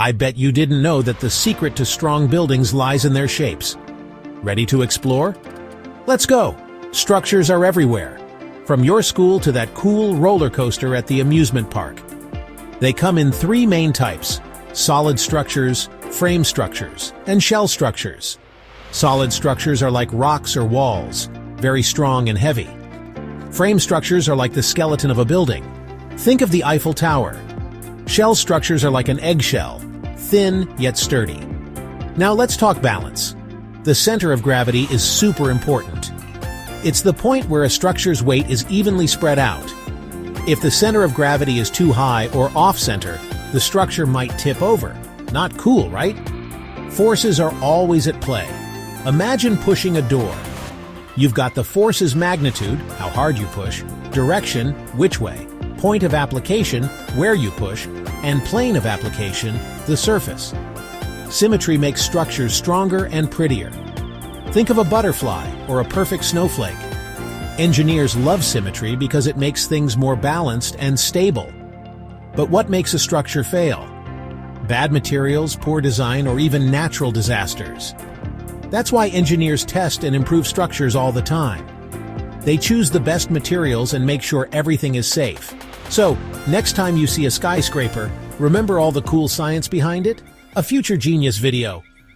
I bet you didn't know that the secret to strong buildings lies in their shapes. Ready to explore? Let's go! Structures are everywhere, from your school to that cool roller coaster at the amusement park. They come in three main types: solid structures, frame structures, and shell structures. Solid structures are like rocks or walls, very strong and heavy. Frame structures are like the skeleton of a building. Think of the Eiffel Tower. Shell structures are like an eggshell, thin yet sturdy. Now let's talk balance. The center of gravity is super important. It's the point where a structure's weight is evenly spread out. If the center of gravity is too high or off-center, the structure might tip over. Not cool, right? Forces are always at play. Imagine pushing a door. You've got the force's magnitude, how hard you push, direction, which way, point of application, where you push, and plane of application, the surface. Symmetry makes structures stronger and prettier. Think of a butterfly or a perfect snowflake. Engineers love symmetry because it makes things more balanced and stable. But what makes a structure fail? Bad materials, poor design, or even natural disasters. That's why engineers test and improve structures all the time. They choose the best materials and make sure everything is safe. So, next time you see a skyscraper, remember all the cool science behind it? A future genius video.